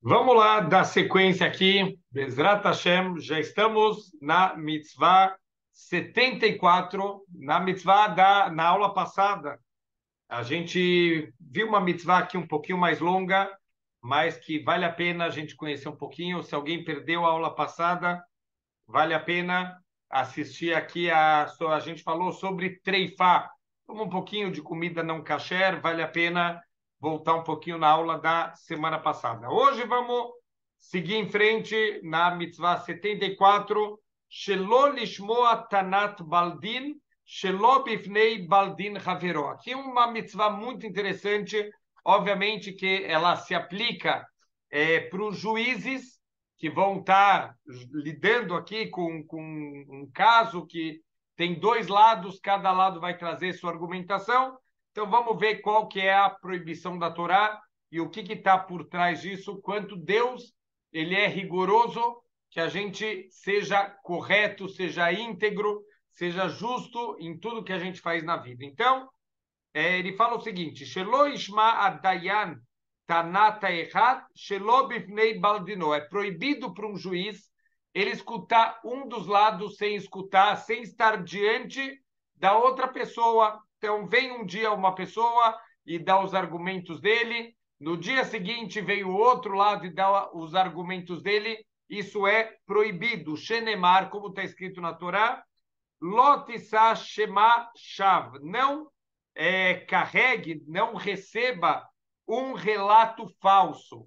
Vamos lá dar sequência aqui. Bezrat Hashem, já estamos na mitzvah 74, na aula passada. A gente viu uma mitzvah aqui um pouquinho mais longa, mas que vale a pena a gente conhecer um pouquinho. Se alguém perdeu a aula passada, vale a pena assistir aqui. A gente falou sobre treifá, um pouquinho de comida não kasher, vale a pena voltar um pouquinho na aula da semana passada. Hoje vamos seguir em frente na mitzvah 74, Shelo lishmoa tanat baldin, Shelo bifnei baldin havero. Aqui uma mitzvah muito interessante, obviamente que ela se aplica para os juízes que vão estar lidando aqui com um caso que tem dois lados, cada lado vai trazer sua argumentação. Então vamos ver qual que é a proibição da Torá e o que está por trás disso, quanto Deus ele é rigoroso, que a gente seja correto, seja íntegro, seja justo em tudo que a gente faz na vida. Então, ele fala o seguinte: Shelo ishma adayan tanata echad, shelo bifnei baldino. É proibido para um juiz ele escutar um dos lados sem escutar, sem estar diante da outra pessoa. Então, vem um dia uma pessoa e dá os argumentos dele, no dia seguinte vem o outro lado e dá os argumentos dele. Isso é proibido. Shenemar, como está escrito na Torá, Lotissa Shema Shav. Não carregue, não receba um relato falso.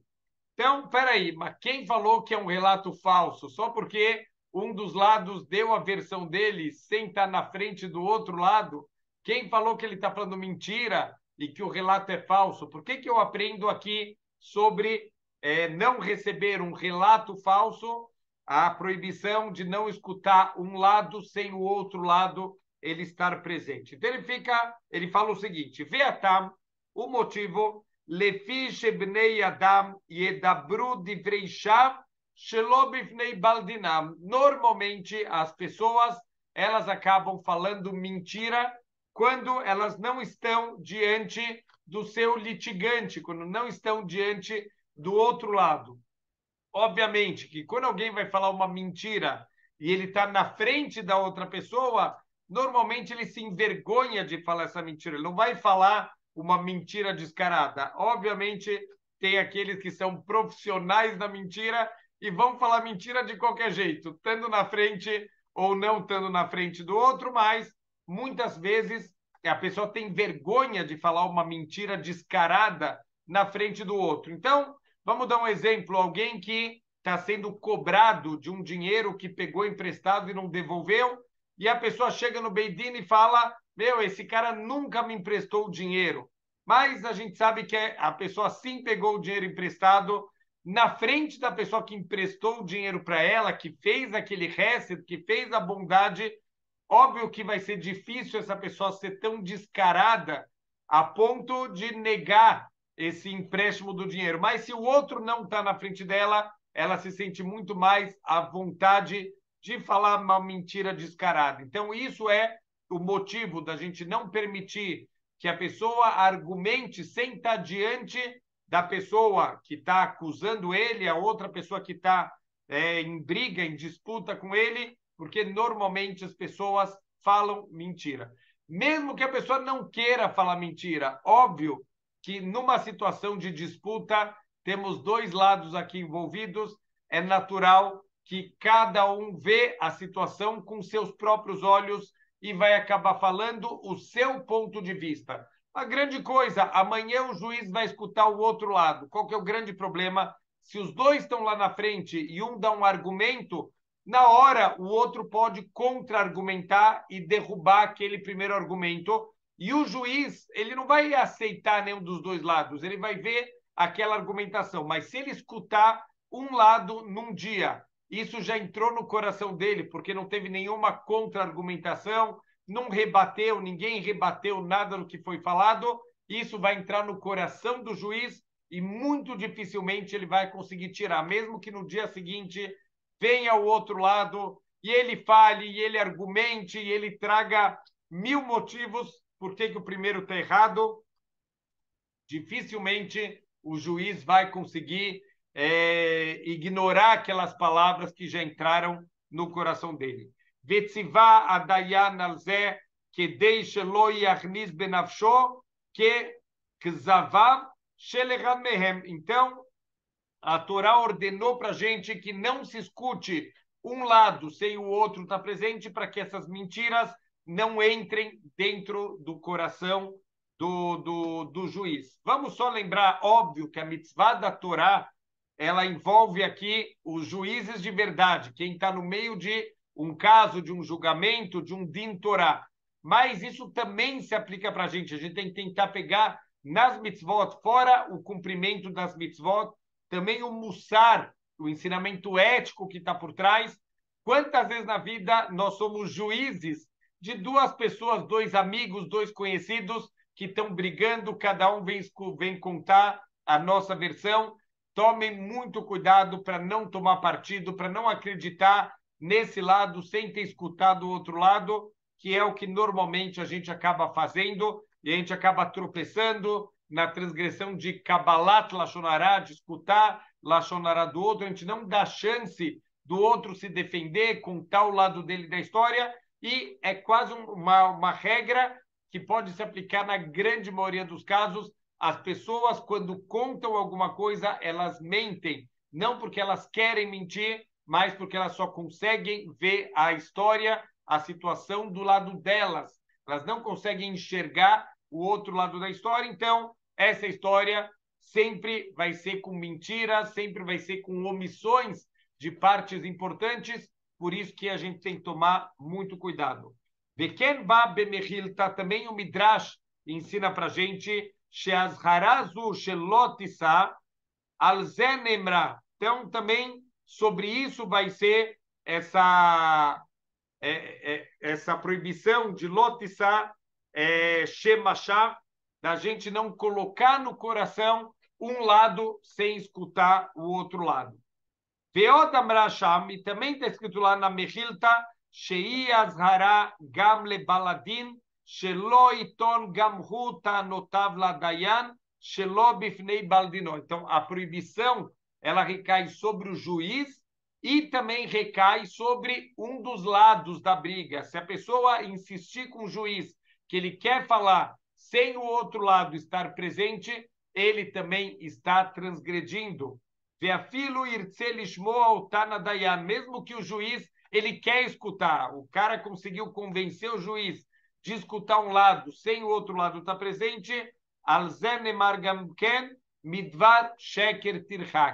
Então, peraí, mas quem falou que é um relato falso? Só porque um dos lados deu a versão dele sem estar na frente do outro lado? Quem falou que ele está falando mentira e que o relato é falso? Por que eu aprendo aqui sobre não receber um relato falso, a proibição de não escutar um lado sem o outro lado ele estar presente? Então ele fala o seguinte: Veatam, o motivo Lefi shebnei Adam yedabru divrei shav shelo bifnei baldinam. Normalmente as pessoas elas acabam falando mentira quando elas não estão diante do seu litigante, quando não estão diante do outro lado. Obviamente que quando alguém vai falar uma mentira e ele está na frente da outra pessoa, normalmente ele se envergonha de falar essa mentira. Ele não vai falar uma mentira descarada. Obviamente, tem aqueles que são profissionais da mentira e vão falar mentira de qualquer jeito, estando na frente ou não estando na frente do outro, mas muitas vezes a pessoa tem vergonha de falar uma mentira descarada na frente do outro. Então, vamos dar um exemplo: alguém que está sendo cobrado de um dinheiro que pegou emprestado e não devolveu, e a pessoa chega no Beidin e fala: Meu, esse cara nunca me emprestou o dinheiro. Mas a gente sabe que a pessoa sim pegou o dinheiro emprestado na frente da pessoa que emprestou o dinheiro para ela, que fez aquele resto, que fez a bondade. Óbvio que vai ser difícil essa pessoa ser tão descarada a ponto de negar esse empréstimo do dinheiro. Mas se o outro não está na frente dela, ela se sente muito mais à vontade de falar uma mentira descarada. Então, isso é o motivo da gente não permitir que a pessoa argumente sem estar diante da pessoa que está acusando ele, a outra pessoa que está em briga, em disputa com ele, porque normalmente as pessoas falam mentira. Mesmo que a pessoa não queira falar mentira, óbvio que numa situação de disputa, temos dois lados aqui envolvidos, é natural que cada um vê a situação com seus próprios olhos e vai acabar falando o seu ponto de vista. A grande coisa, amanhã o juiz vai escutar o outro lado. Qual que é o grande problema? Se os dois estão lá na frente e um dá um argumento, na hora o outro pode contra-argumentar e derrubar aquele primeiro argumento. E o juiz, ele não vai aceitar nenhum dos dois lados, ele vai ver aquela argumentação. Mas se ele escutar um lado num dia, isso já entrou no coração dele, porque não teve nenhuma contra-argumentação, não rebateu, ninguém rebateu nada do que foi falado, isso vai entrar no coração do juiz e muito dificilmente ele vai conseguir tirar, mesmo que no dia seguinte venha o outro lado e ele fale, e ele argumente, e ele traga mil motivos por que o primeiro está errado, dificilmente o juiz vai conseguir ignorar aquelas palavras que já entraram no coração dele. Vetzivá adayan alzé kedei shelo yachnis benafsho que kzavav shelechad mehem. Então, a Torá ordenou para a gente que não se escute um lado sem o outro estar presente, para que essas mentiras não entrem dentro do coração do juiz. Vamos só lembrar, óbvio, que a mitzvah da Torá, ela envolve aqui os juízes de verdade, quem está no meio de um caso, de um julgamento, de um din Torá. Mas isso também se aplica para a gente tem que tentar pegar nas mitzvot, fora o cumprimento das mitzvot, também o mussar, o ensinamento ético que está por trás. Quantas vezes na vida nós somos juízes de duas pessoas, dois amigos, dois conhecidos, que estão brigando, cada um vem contar a nossa versão. Tomem muito cuidado para não tomar partido, para não acreditar nesse lado sem ter escutado o outro lado, que é o que normalmente a gente acaba fazendo, e a gente acaba tropeçando na transgressão de Kabbalat Lashon Hara, de escutar Lashon Hara do outro. A gente não dá chance do outro se defender, contar o lado dele da história, e é quase uma regra que pode se aplicar na grande maioria dos casos. As pessoas, quando contam alguma coisa, elas mentem, não porque elas querem mentir, mas porque elas só conseguem ver a história, a situação do lado delas. Elas não conseguem enxergar o outro lado da história. Então, essa história sempre vai ser com mentiras, sempre vai ser com omissões de partes importantes. Por isso que a gente tem que tomar muito cuidado. Veken ba bemechilta, também o Midrash ensina para a gente sheazharazu shelotissa alzenemra. Então, também sobre isso vai ser essa proibição de lotissa shemachav, da gente não colocar no coração um lado sem escutar o outro lado. Ve'odam rasham, e também está escrito lá na Mechilta, Shei azhara gam lebaladin, shelo iton gam hu ta'anotav ladayan, shelo bifnei baldino. Então, a proibição, ela recai sobre o juiz e também recai sobre um dos lados da briga. Se a pessoa insistir com o juiz que ele quer falar sem o outro lado estar presente, ele também está transgredindo. Mesmo que o juiz ele quer escutar, o cara conseguiu convencer o juiz de escutar um lado sem o outro lado estar presente,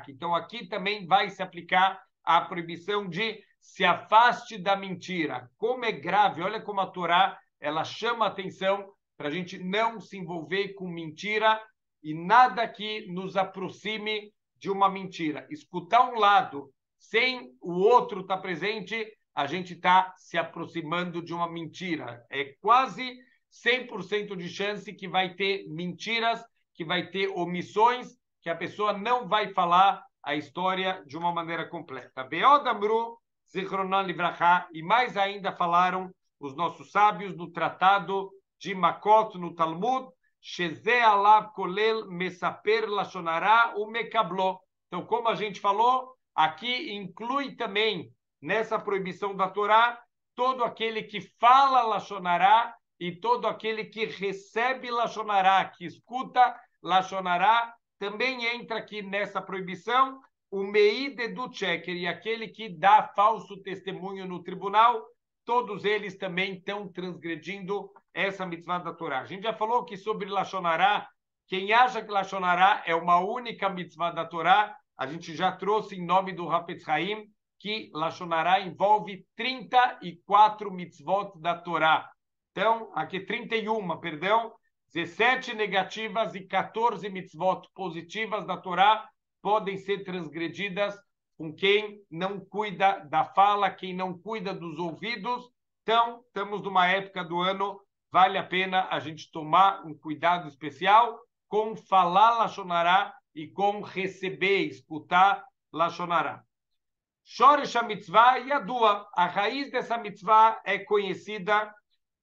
então aqui também vai se aplicar a proibição de se afaste da mentira. Como é grave, olha como a Torá ela chama a atenção para a gente não se envolver com mentira e nada que nos aproxime de uma mentira. Escutar um lado sem o outro estar presente, a gente está se aproximando de uma mentira. É quase 100% de chance que vai ter mentiras, que vai ter omissões, que a pessoa não vai falar a história de uma maneira completa. Beodamru, Zichronan Livrachá, e mais ainda falaram os nossos sábios no tratado de Makot, no Talmud, Sheze alav kolel mesaper lashon hara umekablo. Então, como a gente falou, aqui inclui também, nessa proibição da Torá, todo aquele que fala lashon hara e todo aquele que recebe lashon hara, que escuta lashon hara, também entra aqui nessa proibição. O meide do checker e aquele que dá falso testemunho no tribunal, todos eles também estão transgredindo essa mitzvah da Torá. A gente já falou que sobre Lashon Hara, quem acha que Lashon Hara é uma única mitzvah da Torá, a gente já trouxe em nome do Hafetz Haim que Lashon Hara envolve 34 mitzvot da Torá. Então, aqui 31, perdão, 17 negativas e 14 mitzvot positivas da Torá podem ser transgredidas com quem não cuida da fala, quem não cuida dos ouvidos. Então, estamos numa época do ano, vale a pena a gente tomar um cuidado especial com falar Lashon Hara e com receber, escutar Lashon Hara. Shoresh mitzvah yadua, a raiz dessa mitzvah é conhecida,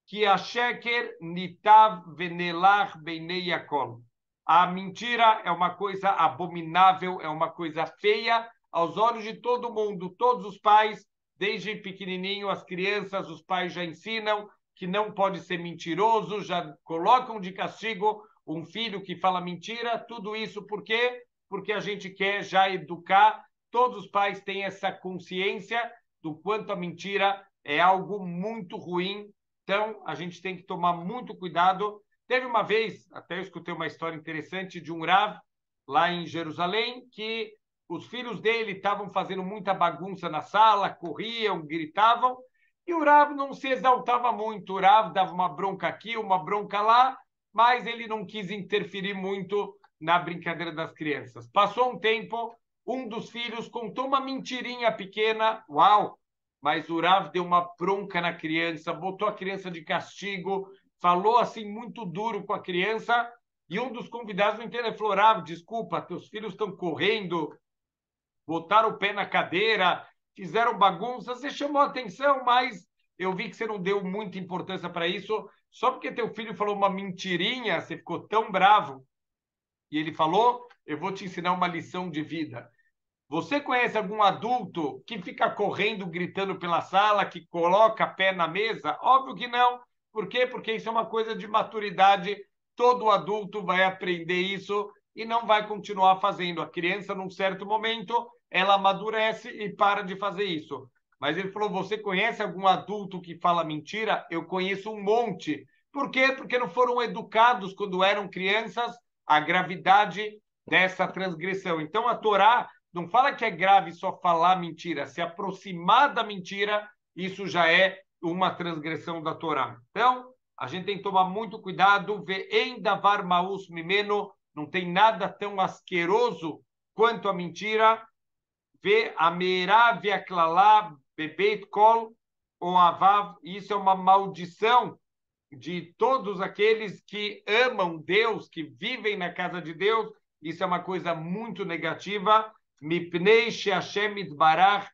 que a sheker nitav venelach beinei yakol. A mentira é uma coisa abominável, é uma coisa feia aos olhos de todo mundo. Todos os pais, desde pequenininho, as crianças, os pais já ensinam que não pode ser mentiroso, já colocam de castigo um filho que fala mentira. Tudo isso por quê? Porque a gente quer já educar. Todos os pais têm essa consciência do quanto a mentira é algo muito ruim. Então, a gente tem que tomar muito cuidado. Teve uma vez, até eu escutei uma história interessante de um Rav lá em Jerusalém, que os filhos dele estavam fazendo muita bagunça na sala, corriam, gritavam, e o Rav não se exaltava muito. O Rav dava uma bronca aqui, uma bronca lá, mas ele não quis interferir muito na brincadeira das crianças. Passou um tempo, um dos filhos contou uma mentirinha pequena, uau, mas o Rav deu uma bronca na criança, botou a criança de castigo, falou assim muito duro com a criança, e um dos convidados não entendeu, falou, Rav, desculpa, teus filhos estão correndo, botaram o pé na cadeira, fizeram bagunça, você chamou a atenção, mas eu vi que você não deu muita importância para isso, só porque teu filho falou uma mentirinha, você ficou tão bravo. E ele falou, eu vou te ensinar uma lição de vida. Você conhece algum adulto que fica correndo, gritando pela sala, que coloca pé na mesa? Óbvio que não. Por quê? Porque isso é uma coisa de maturidade. Todo adulto vai aprender isso e não vai continuar fazendo. A criança, num certo momento, ela amadurece e para de fazer isso. Mas ele falou: você conhece algum adulto que fala mentira? Eu conheço um monte. Por quê? Porque não foram educados quando eram crianças a gravidade dessa transgressão. Então a Torá não fala que é grave só falar mentira, se aproximar da mentira, isso já é uma transgressão da Torá. Então, a gente tem que tomar muito cuidado, ver em davar maus mimeno, não tem nada tão asqueroso quanto a mentira, ver a meirá ve'aklalá bebeit kol ou avav, isso é uma maldição de todos aqueles que amam Deus, que vivem na casa de Deus, isso é uma coisa muito negativa. Mipnei she'Hashem itbarach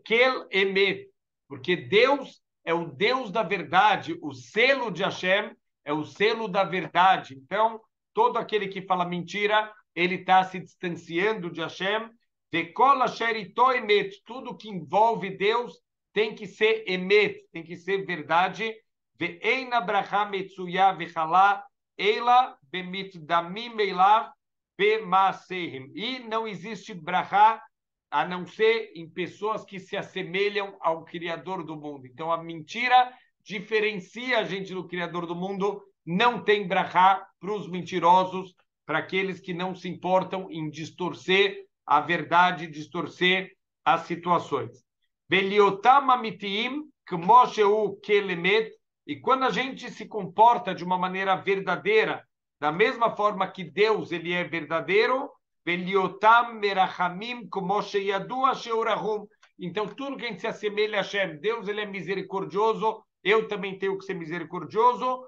kel emet, porque Deus é o Deus da verdade, o selo de Hashem é o selo da verdade. Então, todo aquele que fala mentira, ele está se distanciando de Hashem. Vekol asher ito emet, tudo que envolve Deus tem que ser emet, tem que ser verdade. Ve'eina bracha metzuya vechalá, eila bemitdamim eilav bemaseihim. E não existe brachá a não ser em pessoas que se assemelham ao Criador do mundo. Então, a mentira diferencia a gente do Criador do mundo. Não tem brachá para os mentirosos, para aqueles que não se importam em distorcer a verdade, distorcer as situações. Beliotam amitiim, kmosheu kelemet. E quando a gente se comporta de uma maneira verdadeira, da mesma forma que Deus ele é verdadeiro, então tudo que a gente se assemelha a Hashem, Deus ele é misericordioso, eu também tenho que ser misericordioso,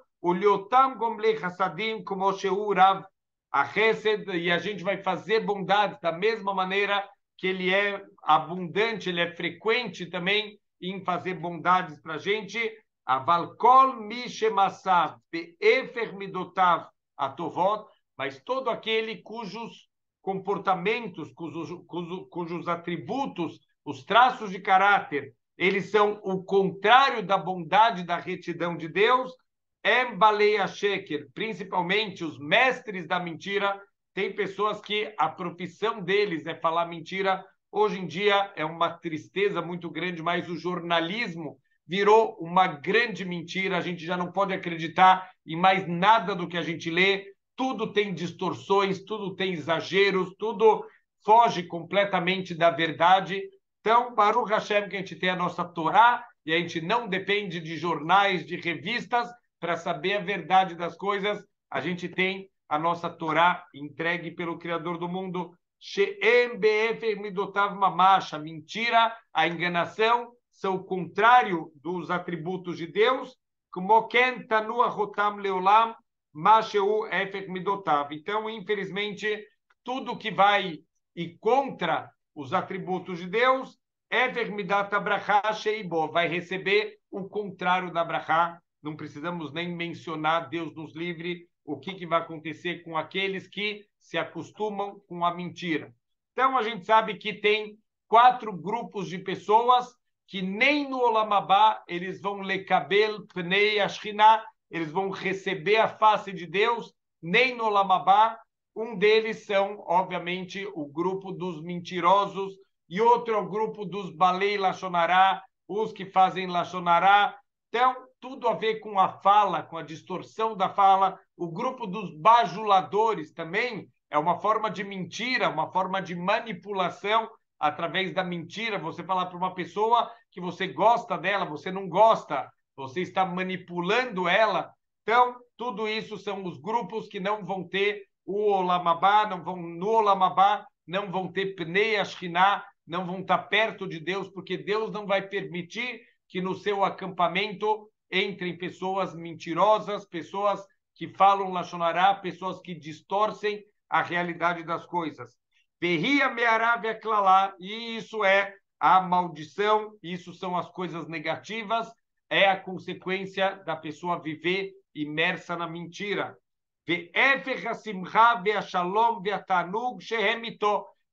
e a gente vai fazer bondade da mesma maneira que ele é abundante, ele é frequente também em fazer bondades para a gente. Aval kol mi shemasav be'efer midotav atovot, mas todo aquele cujos comportamentos, cujos atributos, os traços de caráter, eles são o contrário da bondade, da retidão de Deus, Embaleia Sheker, principalmente os mestres da mentira, tem pessoas que a profissão deles é falar mentira. Hoje em dia é uma tristeza muito grande, mas o jornalismo virou uma grande mentira. A gente já não pode acreditar em mais nada do que a gente lê. Tudo tem distorções, tudo tem exageros, tudo foge completamente da verdade. Então, Baruch Hashem, que a gente tem a nossa Torá e a gente não depende de jornais, de revistas para saber a verdade das coisas. A gente tem a nossa Torá entregue pelo Criador do mundo. A mentira, a enganação são o contrário dos atributos de Deus. Então, infelizmente, tudo que vai e contra os atributos de Deus vai receber o contrário da brachá. Não precisamos nem mencionar, Deus nos livre, o que vai acontecer com aqueles que se acostumam com a mentira. Então, a gente sabe que tem 4 grupos de pessoas que nem no Olam Abá eles vão lekabel pnei ashkinah, eles vão receber a face de Deus, nem no Olam Abá. Um deles são, obviamente, o grupo dos mentirosos, e outro é o grupo dos balei lashon hará, os que fazem lashon hará. Então, tudo a ver com a fala, com a distorção da fala. O grupo dos bajuladores também é uma forma de mentira, uma forma de manipulação através da mentira. Você falar para uma pessoa que você gosta dela, você não gosta, você está manipulando ela. Então, tudo isso são os grupos que não vão ter o Olam Abá, não vão no Olam Abá, não vão ter Pnei Ashkinah, não vão estar perto de Deus, porque Deus não vai permitir que no seu acampamento entrem pessoas mentirosas, pessoas que falam lashon hará, pessoas que distorcem a realidade das coisas. Verria mearavia clalá, e isso é a maldição, isso são as coisas negativas, é a consequência da pessoa viver imersa na mentira.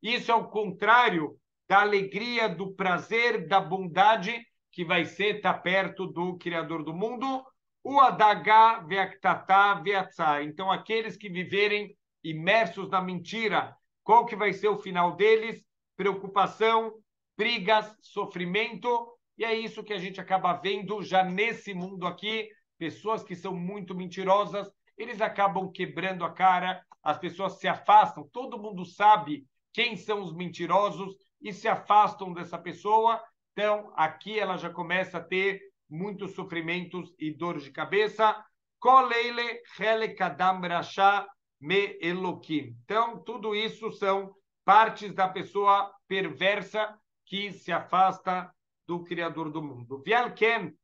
Isso é o contrário da alegria, do prazer, da bondade que vai ser estar perto do Criador do mundo. O adagá ve'aktatá ve'atzá. Então, aqueles que viverem imersos na mentira, qual que vai ser o final deles? Preocupação, brigas, sofrimento. E é isso que a gente acaba vendo já nesse mundo aqui. Pessoas que são muito mentirosas, eles acabam quebrando a cara, as pessoas se afastam, todo mundo sabe quem são os mentirosos e se afastam dessa pessoa. Então, aqui ela já começa a ter muitos sofrimentos e dores de cabeça. Koleile helekadam rasha me elokim. Então, tudo isso são partes da pessoa perversa que se afasta do Criador do mundo. Vialken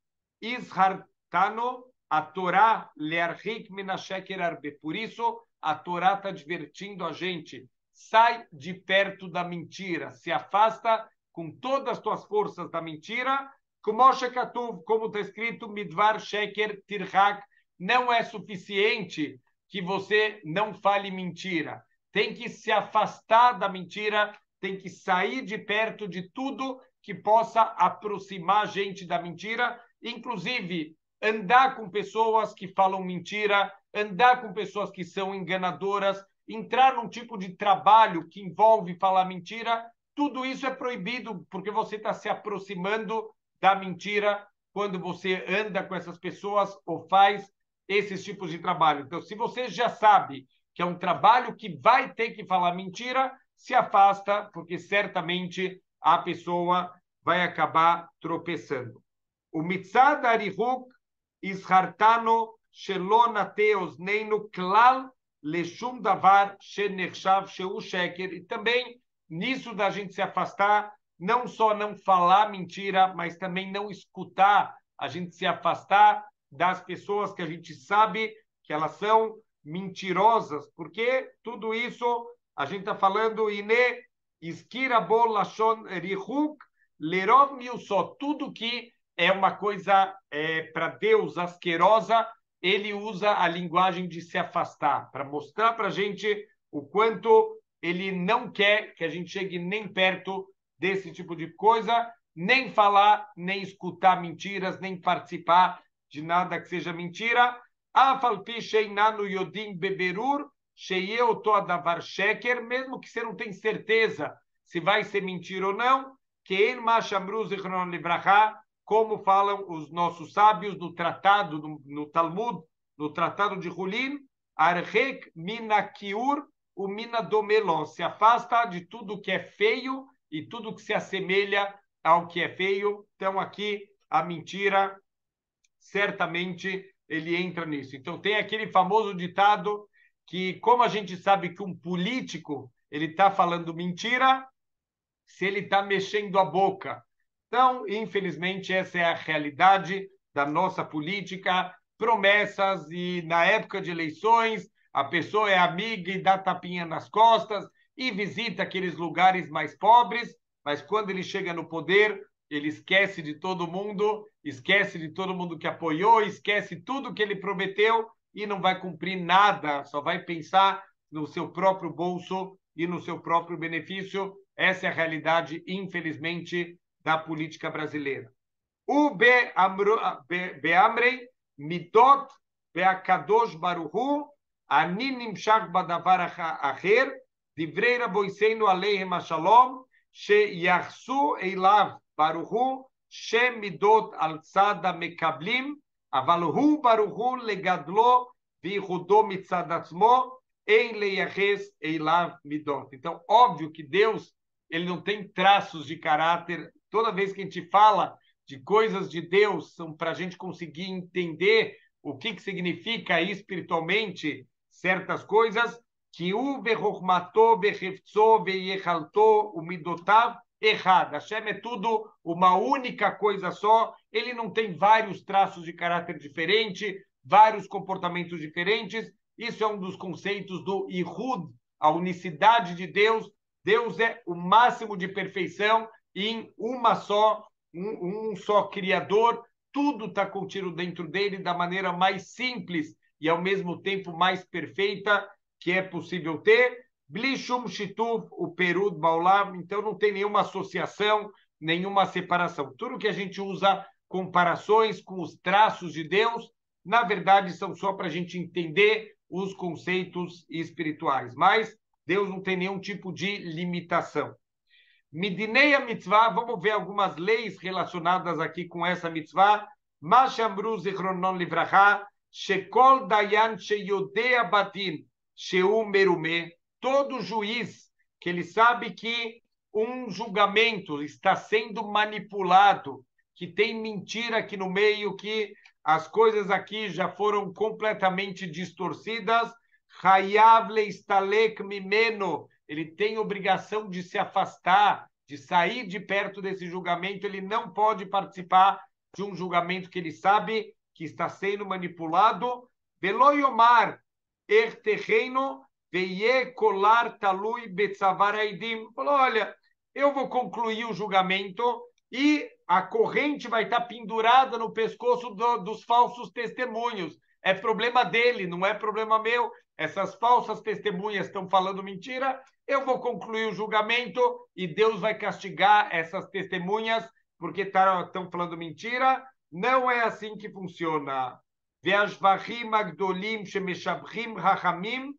ishartano a Torá learhik minasheker arbe. Por isso, a Torá está divertindo a gente. Sai de perto da mentira. Se afasta com todas as tuas forças da mentira. Como está escrito, midvar sheker tirhak. Não é suficiente que você não fale mentira. Tem que se afastar da mentira, tem que sair de perto de tudo que possa aproximar a gente da mentira, inclusive andar com pessoas que falam mentira, andar com pessoas que são enganadoras, entrar num tipo de trabalho que envolve falar mentira, tudo isso é proibido, porque você está se aproximando da mentira quando você anda com essas pessoas ou faz esses tipos de trabalho. Então, se você já sabe que é um trabalho que vai ter que falar mentira, se afasta, porque certamente a pessoa vai acabar tropeçando. O mitzad arihuk ishartano shelo nate ozneinu klal leshum davar shenershav sheu sheker. E também nisso da gente se afastar, não só não falar mentira, mas também não escutar, a gente se afastar das pessoas que a gente sabe que elas são mentirosas, porque tudo isso a gente está falando ine iskira bol lashon rihuk lerov miusot, tudo que é uma coisa para Deus asquerosa, ele usa a linguagem de se afastar, para mostrar para a gente o quanto ele não quer que a gente chegue nem perto desse tipo de coisa, nem falar, nem escutar mentiras, nem participar de nada que seja mentira. Mesmo que você não tenha certeza se vai ser mentira ou não, como falam os nossos sábios no tratado, no Talmud, no tratado de Hulin, Arhek minakiur o minadomelon, se afasta de tudo que é feio e tudo que se assemelha ao que é feio. Então aqui a mentira certamente ele entra nisso. Então tem aquele famoso ditado que, como a gente sabe que um político ele está falando mentira, se ele está mexendo a boca. Então, infelizmente, essa é a realidade da nossa política, promessas, e na época de eleições, a pessoa é amiga e dá tapinha nas costas e visita aqueles lugares mais pobres, mas quando ele chega no poder, ele esquece de todo mundo que apoiou, esquece tudo que ele prometeu e não vai cumprir nada, só vai pensar no seu próprio bolso e no seu próprio benefício. Essa é a realidade, infelizmente, da política brasileira. O Beamrei Midot Beakadosh Baruhu Ani Nimshach Badavar Acher Divrei Raboiseinu Aleihem Shalom Sheyachsu Eilav Baruhu Shem Midot Alzada Mekablim Aval Hu Baruhu Legadlo Vihudo Mitzad Atzmo Em Leiaches Eilav Midot. Então, óbvio que Deus ele não tem traços de caráter. Toda vez que a gente fala de coisas de Deus, são para a gente conseguir entender o que significa espiritualmente certas coisas, que o verrochmato, verrefzo, veyechalto, o midotav, errado. Hashem é tudo uma única coisa só, ele não tem vários traços de caráter diferente, vários comportamentos diferentes. Isso é um dos conceitos do Ihud, a unicidade de Deus. Deus é o máximo de perfeição em uma só, um só Criador. Tudo está contido dentro dele da maneira mais simples e, ao mesmo tempo, mais perfeita que é possível ter. Blishum Shituf, o Perud Baulam, então não tem nenhuma associação, nenhuma separação. Tudo que a gente usa comparações com os traços de Deus, na verdade, são só para a gente entender os conceitos espirituais. Mas Deus não tem nenhum tipo de limitação. Midinei a mitzvah, vamos ver algumas leis relacionadas aqui com essa mitzvah. Mashamru zichronon livracha, shekol dayan sheyodea batin, sheu merume. Todo juiz que ele sabe que um julgamento está sendo manipulado, que tem mentira aqui no meio, que as coisas aqui já foram completamente distorcidas, Hayav leistalek mimeno, ele tem obrigação de se afastar, de sair de perto desse julgamento, ele não pode participar de um julgamento que ele sabe que está sendo manipulado. Veloyomar erterreino veye kolar talui betzavar aidim. Falou, olha, eu vou concluir o julgamento e a corrente vai estar pendurada no pescoço dos falsos testemunhos. É problema dele, não é problema meu. Essas falsas testemunhas estão falando mentira, eu vou concluir o julgamento e Deus vai castigar essas testemunhas porque estão falando mentira. Não é assim que funciona. Ve'ashvachim agdolim shemeshabchim hachamim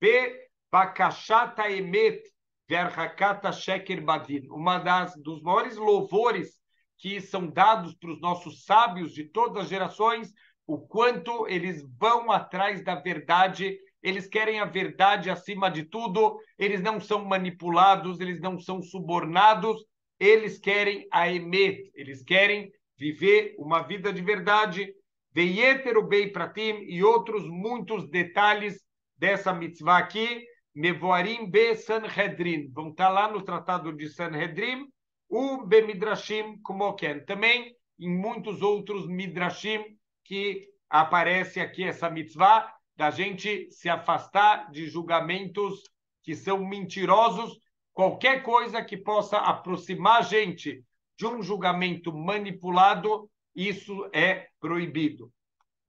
be'bakashat ha'emet ve'archakat ha'sheker badin. Uma dos maiores louvores que são dados para os nossos sábios de todas as gerações, o quanto eles vão atrás da verdade, eles querem a verdade acima de tudo, eles não são manipulados, eles não são subornados, eles querem a emet, eles querem viver uma vida de verdade. Veyeter ubei pratim e outros muitos detalhes dessa mitzvah aqui, mevoarim be Sanhedrin, vão estar lá no Tratado de Sanhedrin, o be Midrashim como quer, também em muitos outros Midrashim, que aparece aqui essa mitzvah da gente se afastar de julgamentos que são mentirosos, qualquer coisa que possa aproximar a gente de um julgamento manipulado, isso é proibido.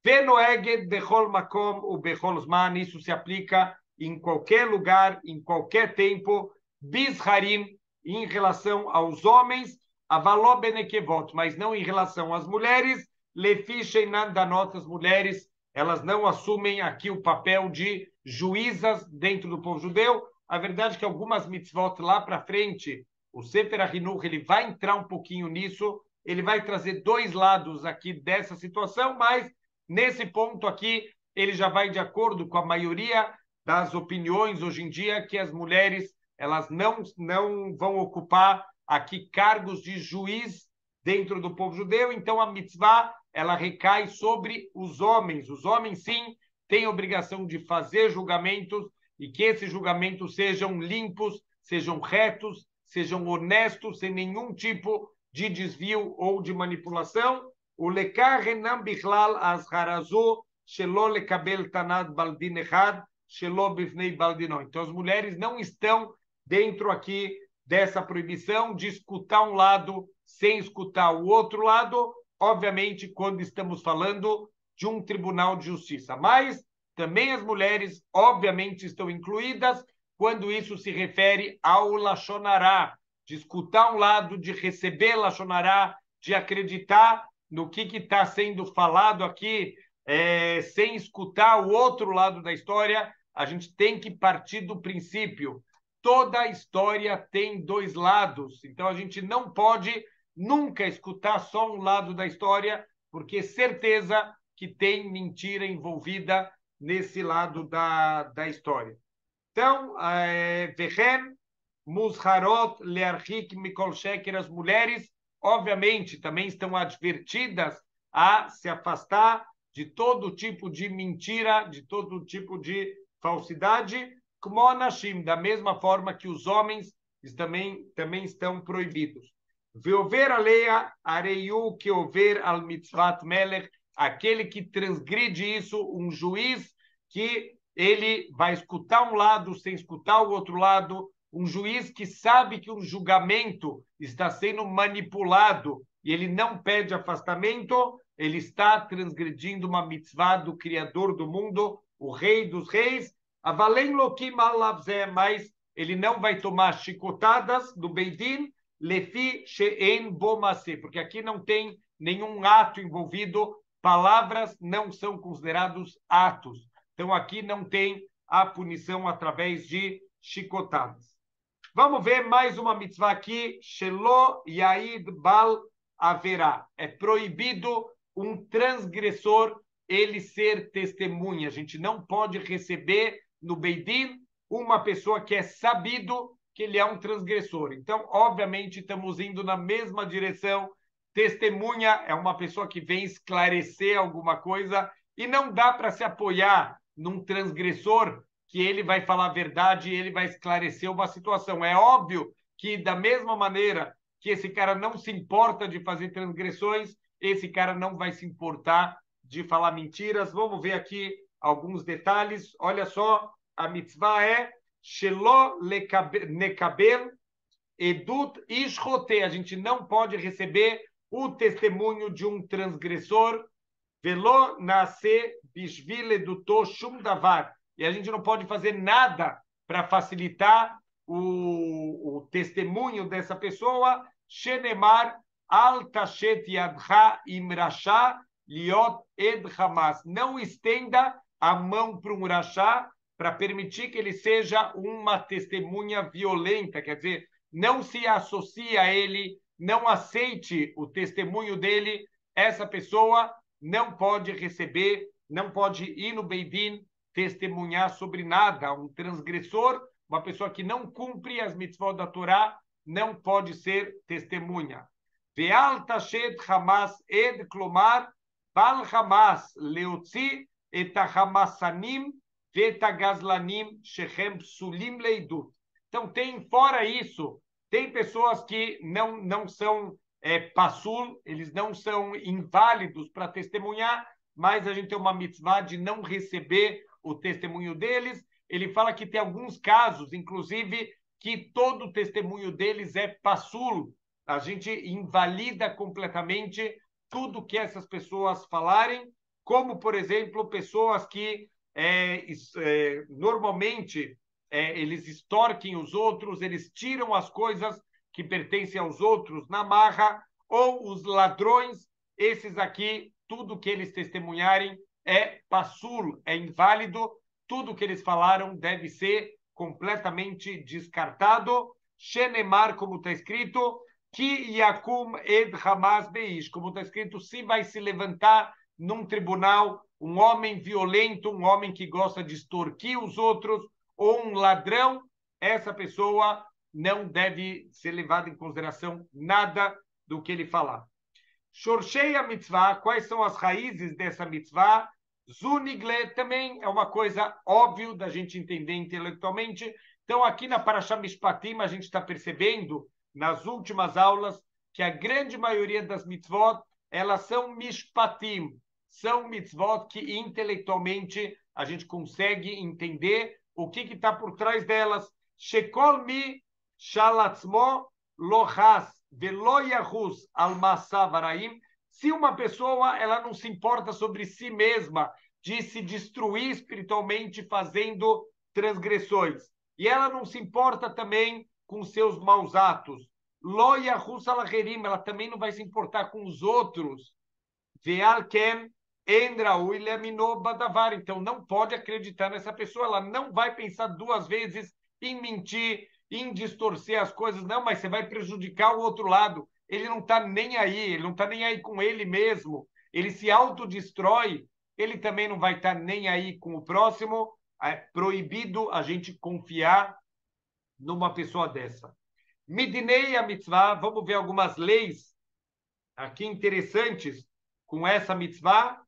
Venoeged bechol makom u bechol zman, isso se aplica em qualquer lugar, em qualquer tempo, bizharim, em relação aos homens, avaló benekevot, mas não em relação às mulheres, Lefisheinan da notas mulheres, elas não assumem aqui o papel de juízas dentro do povo judeu. A verdade é que algumas mitzvot lá para frente, o Sefer HaChinuch, ele vai entrar um pouquinho nisso, ele vai trazer dois lados aqui dessa situação, mas nesse ponto aqui, ele já vai de acordo com a maioria das opiniões hoje em dia, que as mulheres elas não vão ocupar aqui cargos de juiz dentro do povo judeu, então a mitzvah ela recai sobre os homens. Os homens, sim, têm obrigação de fazer julgamentos e que esses julgamentos sejam limpos, sejam retos, sejam honestos, sem nenhum tipo de desvio ou de manipulação. O lekar renam bichlal azharazu shelo lekabel tanad baldin echad shelo bifnei baldinó. Então, as mulheres não estão dentro aqui dessa proibição de escutar um lado sem escutar o outro lado, obviamente, quando estamos falando de um tribunal de justiça. Mas também as mulheres, obviamente, estão incluídas quando isso se refere ao Lashon Hará, de escutar um lado, de receber Lashon Hará, de acreditar no que está sendo falado aqui, sem escutar o outro lado da história. A gente tem que partir do princípio. Toda história tem dois lados, então a gente não pode nunca escutar só um lado da história, porque certeza que tem mentira envolvida nesse lado da história. Então, Vechem, Musharot, Learchik, Mikol Sheker, as mulheres, obviamente, também estão advertidas a se afastar de todo tipo de mentira, de todo tipo de falsidade, como Anashim, da mesma forma que os homens também estão proibidos. Veover aleia areiu que over al mitzvat melech, aquele que transgride isso, um juiz que ele vai escutar um lado sem escutar o outro lado, um juiz que sabe que um julgamento está sendo manipulado e ele não pede afastamento, ele está transgredindo uma mitzvah do Criador do mundo, o Rei dos Reis, avalem lokim alavzé, mas ele não vai tomar chicotadas do Beidin, lefi she'en bomase, porque aqui não tem nenhum ato envolvido, palavras não são considerados atos. Então, aqui não tem a punição através de chicotadas. Vamos ver mais uma mitzvah aqui. Shelo yaid bal haverá. É proibido um transgressor ele ser testemunha. A gente não pode receber no Beidin uma pessoa que é sabido que ele é um transgressor. Então, obviamente, estamos indo na mesma direção. Testemunha é uma pessoa que vem esclarecer alguma coisa e não dá para se apoiar num transgressor que ele vai falar a verdade e ele vai esclarecer uma situação. É óbvio que, da mesma maneira que esse cara não se importa de fazer transgressões, esse cara não vai se importar de falar mentiras. Vamos ver aqui alguns detalhes. Olha só, a mitzvah é Shelo nekabel edut ishrote. A gente não pode receber o testemunho de um transgressor. Velo nasce bishvil eduto shum davar. E a gente não pode fazer nada para facilitar o testemunho dessa pessoa. Shenemar al tashet yadcha imrasha liot ed hamas. Não estenda a mão para um rachá para permitir que ele seja uma testemunha violenta, quer dizer, não se associe a ele, não aceite o testemunho dele, essa pessoa não pode receber, não pode ir no Beidin testemunhar sobre nada. Um transgressor, uma pessoa que não cumpre as mitzvot da Torá, não pode ser testemunha. Ve'al tashet Hamas ed klomar bal Hamas leotzi et hamasanim ve'et gazlanim shechem psulim leidut. Então, fora isso, tem pessoas que não são passul, eles não são inválidos para testemunhar, mas a gente tem uma mitzvah de não receber o testemunho deles. Ele fala que tem alguns casos, inclusive, que todo o testemunho deles é passul. A gente invalida completamente tudo que essas pessoas falarem, como, por exemplo, pessoas que normalmente eles extorquem os outros, eles tiram as coisas que pertencem aos outros na marra, ou os ladrões, esses aqui, tudo que eles testemunharem é passul, é inválido, tudo que eles falaram deve ser completamente descartado. Shenemar, como está escrito, Ki Yakum Ed Hamas Beish, como está escrito, se vai se levantar num tribunal um homem violento, um homem que gosta de extorquir os outros, ou um ladrão, essa pessoa não deve ser levada em consideração nada do que ele falar. Shorshei a mitzvah, quais são as raízes dessa mitzvah? Zunigle também é uma coisa óbvia da gente entender intelectualmente. Então, aqui na Parashá Mishpatim, a gente está percebendo, nas últimas aulas, que a grande maioria das mitzvot, elas são Mishpatim, são mitzvot que intelectualmente a gente consegue entender o que está por trás delas. Shekol mi shalatzmo lohas velo yahus al masav araim. Se uma pessoa ela não se importa sobre si mesma, de se destruir espiritualmente fazendo transgressões, e ela não se importa também com seus maus atos, Loia Russalaherim, ela também não vai se importar com os outros. Vealken Endraui Leminô Badavar. Então não pode acreditar nessa pessoa, ela não vai pensar duas vezes em mentir, em distorcer as coisas, não, mas você vai prejudicar o outro lado. Ele não está nem aí, ele não está nem aí com ele mesmo, ele se autodestrói, ele também não vai estar nem aí com o próximo. É proibido a gente confiar numa pessoa dessa. Midnei a mitzvah, vamos ver algumas leis aqui interessantes com essa mitzvah.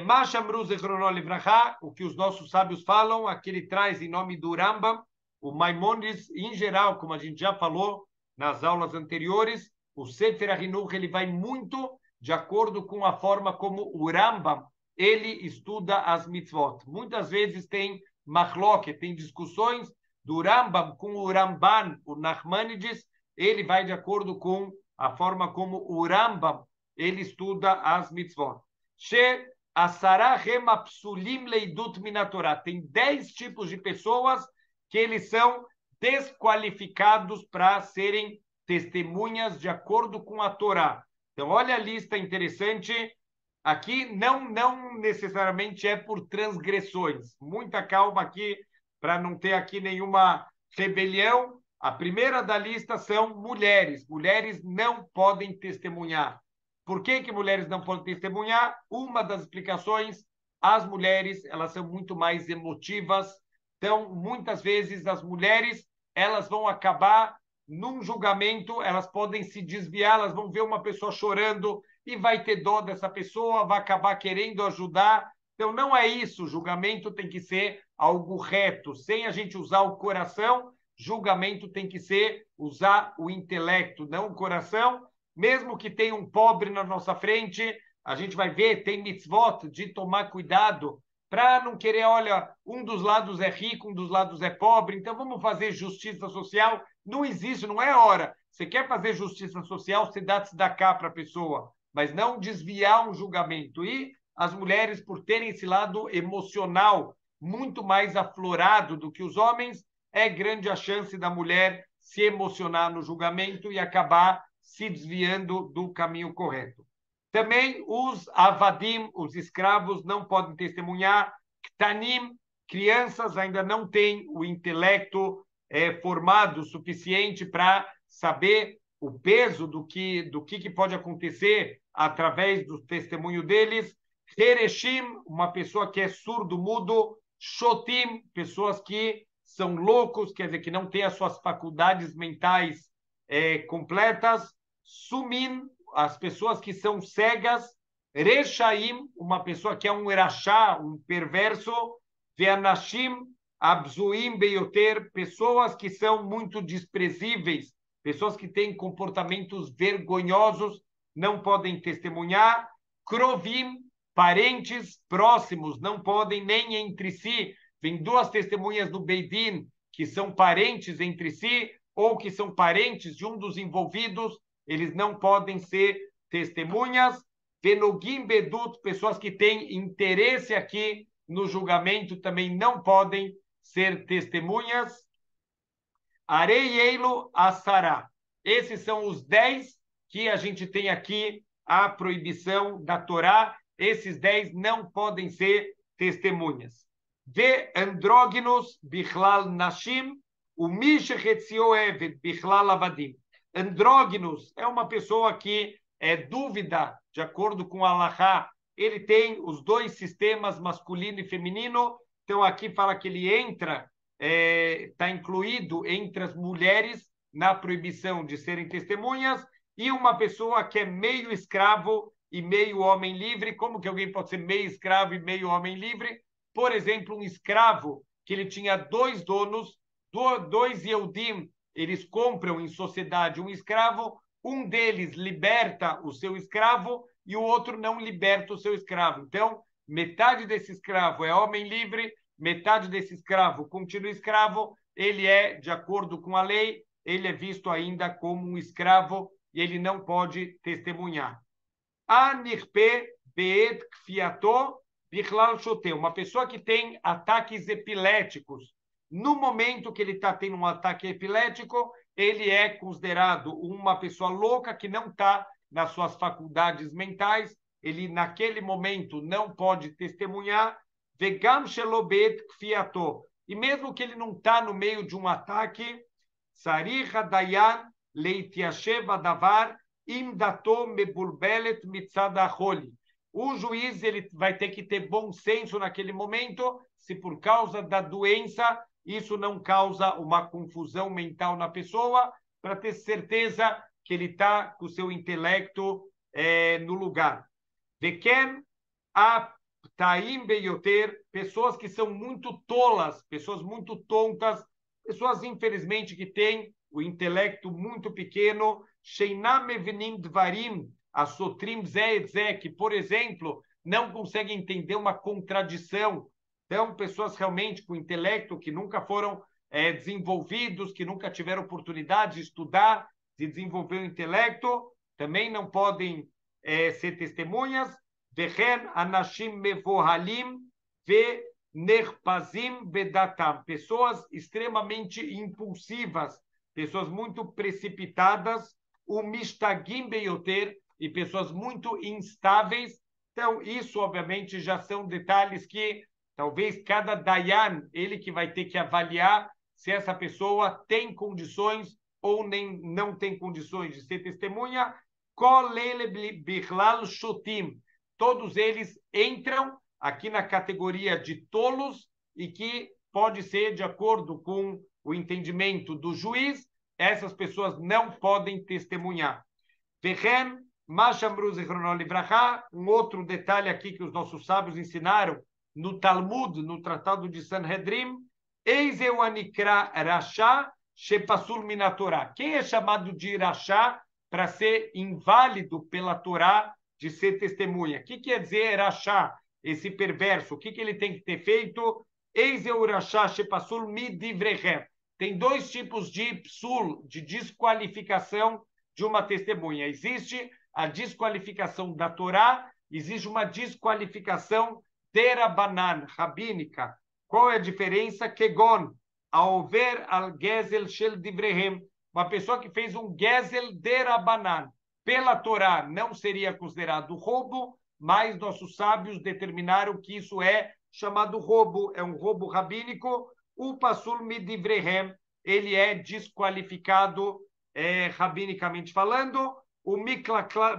Mashamru Zechrono Livraha, o que os nossos sábios falam, aqui ele traz em nome do Rambam, o Maimonides, em geral, como a gente já falou nas aulas anteriores, o Sefer HaHinuch, ele vai muito de acordo com a forma como o Rambam, ele estuda as mitzvot. Muitas vezes tem machloket, tem discussões do Rambam com o Ramban, o Nachmanides, ele vai de acordo com a forma como o Rambam, ele estuda as mitzvot. Tem 10 tipos de pessoas que eles são desqualificados para serem testemunhas de acordo com a Torá. Então, olha a lista interessante. Aqui não necessariamente é por transgressões. Muita calma aqui para não ter aqui nenhuma rebelião. A primeira da lista são mulheres. Mulheres não podem testemunhar. Por que mulheres não podem testemunhar? Uma das explicações, as mulheres, elas são muito mais emotivas. Então, muitas vezes, as mulheres, elas vão acabar num julgamento, elas podem se desviar, elas vão ver uma pessoa chorando e vai ter dó dessa pessoa, vai acabar querendo ajudar. Então, não é isso. O julgamento tem que ser algo reto, sem a gente usar o coração. Julgamento tem que ser usar o intelecto, não o coração. Mesmo que tenha um pobre na nossa frente, a gente vai ver, tem mitzvot de tomar cuidado para não querer, olha, um dos lados é rico, um dos lados é pobre, então vamos fazer justiça social. Não existe, não é hora. Você quer fazer justiça social, você dá tzedakah para a pessoa, mas não desviar um julgamento. E as mulheres, por terem esse lado emocional muito mais aflorado do que os homens, é grande a chance da mulher se emocionar no julgamento e acabar se desviando do caminho correto. Também os avadim, os escravos, não podem testemunhar. Ktanim, crianças ainda não têm o intelecto formado suficiente para saber o peso do que pode acontecer através do testemunho deles. Hereshim, uma pessoa que é surdo-mudo. Shotim, pessoas que são loucos, quer dizer, que não têm as suas faculdades mentais completas. Sumin, as pessoas que são cegas. Rechaim, uma pessoa que é um erachá, um perverso. Veanashim, abzuim beyoter, pessoas que são muito desprezíveis, pessoas que têm comportamentos vergonhosos, não podem testemunhar. Krovim, parentes próximos, não podem nem entre si. Vem duas testemunhas do Beidin que são parentes entre si ou que são parentes de um dos envolvidos, eles não podem ser testemunhas. Penugim Bedut, pessoas que têm interesse aqui no julgamento, também não podem ser testemunhas. Areieilo Assará. Esses são os 10 que a gente tem aqui a proibição da Torá. Esses 10 não podem ser testemunhas. Ve andróginos bichlal nashim, o mishechetzio evet bichlal avadim. Andróginos é uma pessoa que é dúvida, de acordo com a Halachá, ele tem os dois sistemas, masculino e feminino. Então aqui fala que ele entra, está incluído entre as mulheres na proibição de serem testemunhas, e uma pessoa que é meio escravo e meio homem livre. Como que alguém pode ser meio escravo e meio homem livre? Por exemplo, um escravo que ele tinha dois donos, dois Yehudim, eles compram em sociedade um escravo, um deles liberta o seu escravo e o outro não liberta o seu escravo. Então, metade desse escravo é homem livre, metade desse escravo continua escravo, ele é, de acordo com a lei, ele é visto ainda como um escravo e ele não pode testemunhar. Anirpe beet kfiato bichlal shote. Uma pessoa que tem ataques epiléticos. No momento que ele está tendo um ataque epilético, ele é considerado uma pessoa louca que não está nas suas faculdades mentais. Ele, naquele momento, não pode testemunhar. Vegam shelobet kfiato. E mesmo que ele não está no meio de um ataque, Sarih dayan leitiashev adavar imdato mebulbelet mitzad acholi. O juiz ele vai ter que ter bom senso naquele momento, se por causa da doença isso não causa uma confusão mental na pessoa, para ter certeza que ele está com o seu intelecto no lugar. Veken aptaim beyoter, pessoas que são muito tolas, pessoas muito tontas, pessoas, infelizmente, que têm o intelecto muito pequeno, sheinam mevinim dvarim, asotrim ze, que, por exemplo, não conseguem entender uma contradição. Então, pessoas realmente com intelecto que nunca foram desenvolvidos, que nunca tiveram oportunidade de estudar, de desenvolver o intelecto, também não podem ser testemunhas. Vechen anashim mevohalim ve nerpazim bedatam, pessoas extremamente impulsivas, pessoas muito precipitadas, o mistagim beyoter, e pessoas muito instáveis. Então, isso, obviamente, já são detalhes que talvez cada dayan, ele que vai ter que avaliar se essa pessoa tem condições ou nem não tem condições de ser testemunha. Kolele bichlal shotim, todos eles entram aqui na categoria de tolos e que pode ser, de acordo com o entendimento do juiz, essas pessoas não podem testemunhar. Vechem, Mashamru Zichrono Livrachá, um outro detalhe aqui que os nossos sábios ensinaram no Talmud, no Tratado de Sanhedrin, Eis eu anikra Rasha shepasul minatorá. Quem é chamado de Rasha para ser inválido pela Torá de ser testemunha? O que quer dizer Rasha, esse perverso? O que ele tem que ter feito? Eis eu Rasha shepasul midivrechem. Tem dois tipos de psul, de desqualificação de uma testemunha. Existe a desqualificação da Torá, existe uma desqualificação derabanan, rabínica. Qual é a diferença? Kegon, ao ver al gezel shel divrehem, uma pessoa que fez um gezel derabanan, pela Torá não seria considerado roubo, mas nossos sábios determinaram que isso é chamado roubo, é um roubo rabínico. O pasul midivrehem, ele é desqualificado rabinicamente falando. O miklalam,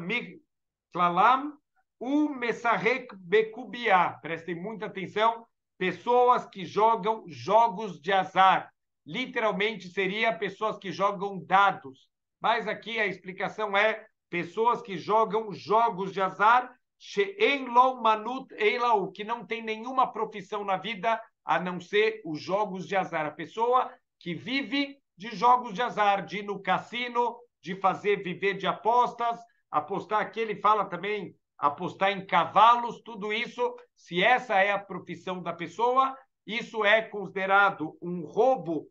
o mesarek bekubiá, prestem muita atenção, pessoas que jogam jogos de azar, literalmente seria pessoas que jogam dados, mas aqui a explicação é pessoas que jogam jogos de azar, she'en lo manut eilau, que não tem nenhuma profissão na vida a não ser os jogos de azar, a pessoa que vive de jogos de azar, de ir no cassino, de viver de apostas, apostar aqui, ele fala também, apostar em cavalos, tudo isso, se essa é a profissão da pessoa, isso é considerado um roubo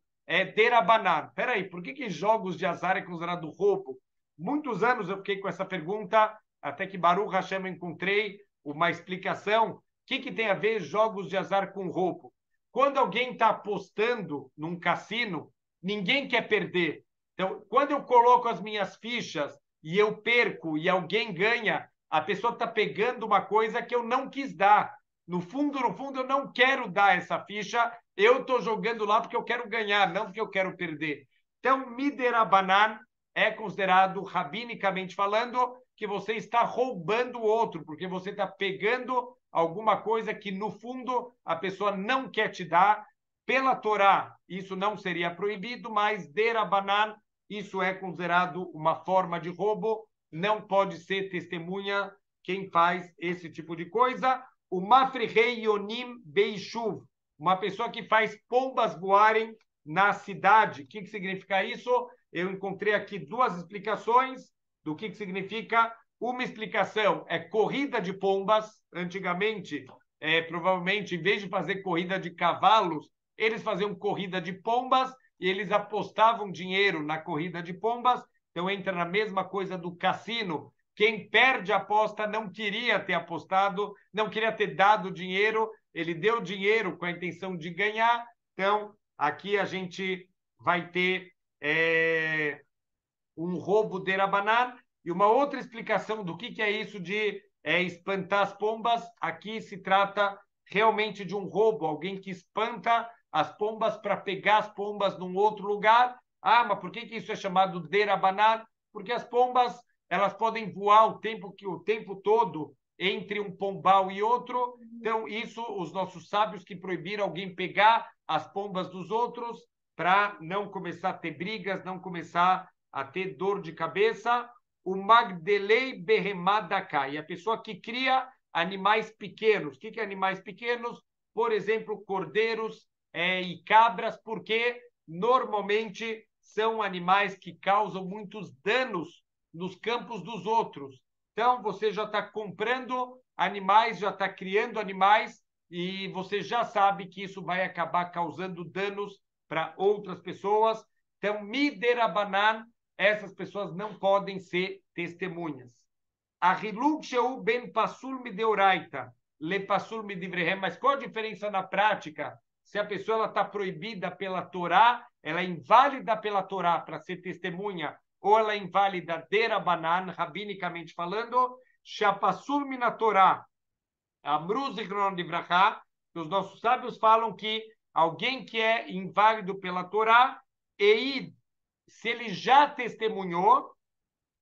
derabanan. Espera aí, por que jogos de azar é considerado roubo? Muitos anos eu fiquei com essa pergunta, até que Baruch Hashem eu encontrei uma explicação. O que tem a ver jogos de azar com roubo? Quando alguém está apostando num cassino, ninguém quer perder. Então, quando eu coloco as minhas fichas e eu perco e alguém ganha, a pessoa está pegando uma coisa que eu não quis dar. No fundo, eu não quero dar essa ficha, eu estou jogando lá porque eu quero ganhar, não porque eu quero perder. Então, miderabanan é considerado, rabinicamente falando, que você está roubando o outro, porque você está pegando alguma coisa que, no fundo, a pessoa não quer te dar. Pela Torá, isso não seria proibido, mas derabanan, isso é considerado uma forma de roubo, não pode ser testemunha quem faz esse tipo de coisa. O mafrihei yonim beishuv, uma pessoa que faz pombas voarem na cidade. O que significa isso? Eu encontrei aqui duas explicações do que significa. Uma explicação é corrida de pombas. Antigamente, provavelmente, em vez de fazer corrida de cavalos, eles faziam corrida de pombas e eles apostavam dinheiro na corrida de pombas. Então, entra na mesma coisa do cassino, Quem perde a aposta não queria ter apostado, não queria ter dado dinheiro, ele deu dinheiro com a intenção de ganhar. Então, aqui a gente vai ter um roubo de Rabanan. E uma outra explicação do que é isso de espantar as pombas, aqui se trata realmente de um roubo, alguém que espanta as pombas para pegar as pombas num outro lugar. Ah, mas por que isso é chamado de Rabanan? Porque as pombas elas podem voar o tempo todo entre um pombal e outro. Então, isso, os nossos sábios que proibiram alguém pegar as pombas dos outros para não começar a ter brigas, não começar a ter dor de cabeça. O Magdelei Behemadaká, e a pessoa que cria animais pequenos. O que é animais pequenos? Por exemplo, cordeiros e cabras, porque normalmente são animais que causam muitos danos nos campos dos outros. Então, você já está comprando animais, já está criando animais, e você já sabe que isso vai acabar causando danos para outras pessoas. Então, miderabanan, essas pessoas não podem ser testemunhas. Ahiluk sheu ben pasul mideoraita, le pasul midivrehem. Mas qual a diferença na prática? Se a pessoa está proibida pela Torá, ela é inválida pela Torá para ser testemunha, ou ela é inválida derabanan, rabinicamente falando, shapasul mina Torá, amru zichron divrachá, os nossos sábios falam que alguém que é inválido pela Torá, eid, se ele já testemunhou,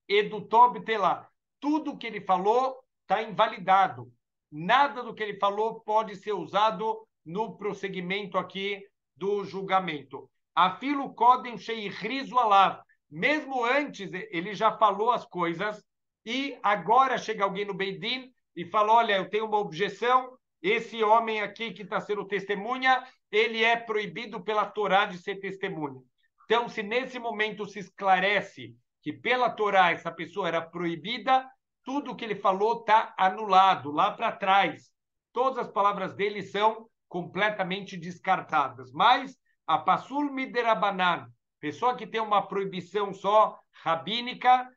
edutob telá, tudo que ele falou está invalidado. Nada do que ele falou pode ser usado no prosseguimento aqui do julgamento. Afilo kodem sheirizu alav, mesmo antes ele já falou as coisas e agora chega alguém no Beidin e fala, olha, eu tenho uma objeção, esse homem aqui que está sendo testemunha, ele é proibido pela Torá de ser testemunha. Então, se nesse momento se esclarece que pela Torá essa pessoa era proibida, tudo que ele falou está anulado lá para trás. Todas as palavras dele são completamente descartadas. Mas a Pasul Miderabanan, pessoa que tem uma proibição só rabínica,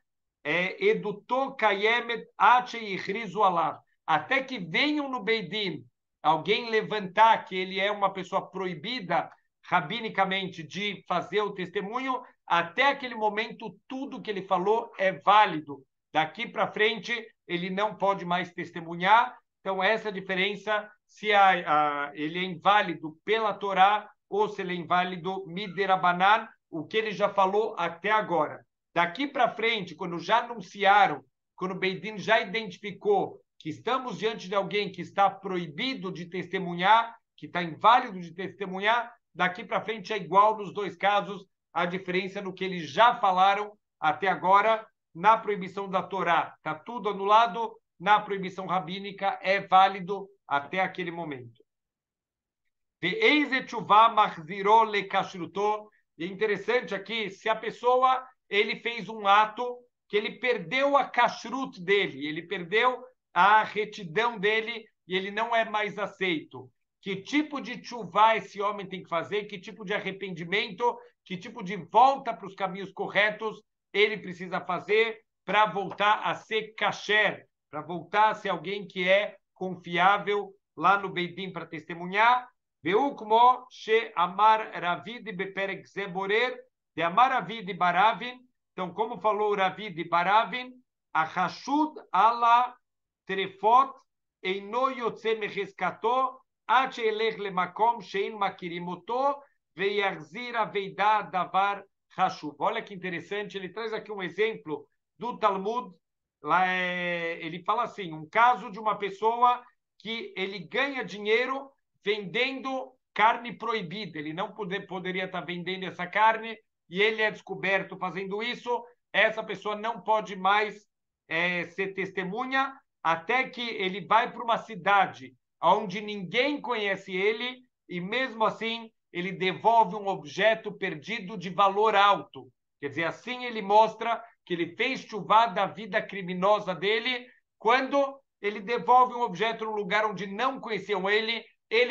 edutou Kayemet Ache e Rizu Alav, até que venham no Beidin alguém levantar que ele é uma pessoa proibida rabinicamente de fazer o testemunho, até aquele momento tudo que ele falou é válido. Daqui para frente ele não pode mais testemunhar. Então essa é a diferença se ele é inválido pela Torá ou se ele é inválido miderabanan, o que ele já falou até agora. Daqui para frente, quando já anunciaram, quando o Beidin já identificou que estamos diante de alguém que está proibido de testemunhar, que está inválido de testemunhar, daqui para frente é igual nos dois casos, a diferença no que eles já falaram até agora. Na proibição da Torá está tudo anulado, na proibição rabínica é válido até aquele momento. É interessante aqui, se a pessoa ele fez um ato que ele perdeu a kashrut dele, ele perdeu a retidão dele e ele não é mais aceito. Que tipo de tchuvá esse homem tem que fazer? Que tipo de arrependimento? Que tipo de volta para os caminhos corretos ele precisa fazer para voltar a ser kasher, para voltar a ser alguém que é confiável lá no Beidin para testemunhar? Veu como she amar Ravid beperek zeborer de amar Ravid baravin. Então, como falou Ravid baravin, a hashud ala trefot eino yotze mecheskato עד שילך למקום שאין מכירים אותו ויחזיר המידע דבר חשוב. Olha que interessante, ele traz aqui um exemplo do Talmud. Lá ele fala assim, um caso de uma pessoa que ele ganha dinheiro vendendo carne proibida. Ele não poderia estar vendendo essa carne e ele é descoberto fazendo isso. Essa pessoa não pode mais ser testemunha até que ele vai para uma cidade onde ninguém conhece ele, e mesmo assim ele devolve um objeto perdido de valor alto. Quer dizer, assim ele mostra que ele fez chuvá da vida criminosa dele, quando ele devolve um objeto num lugar onde não conheciam ele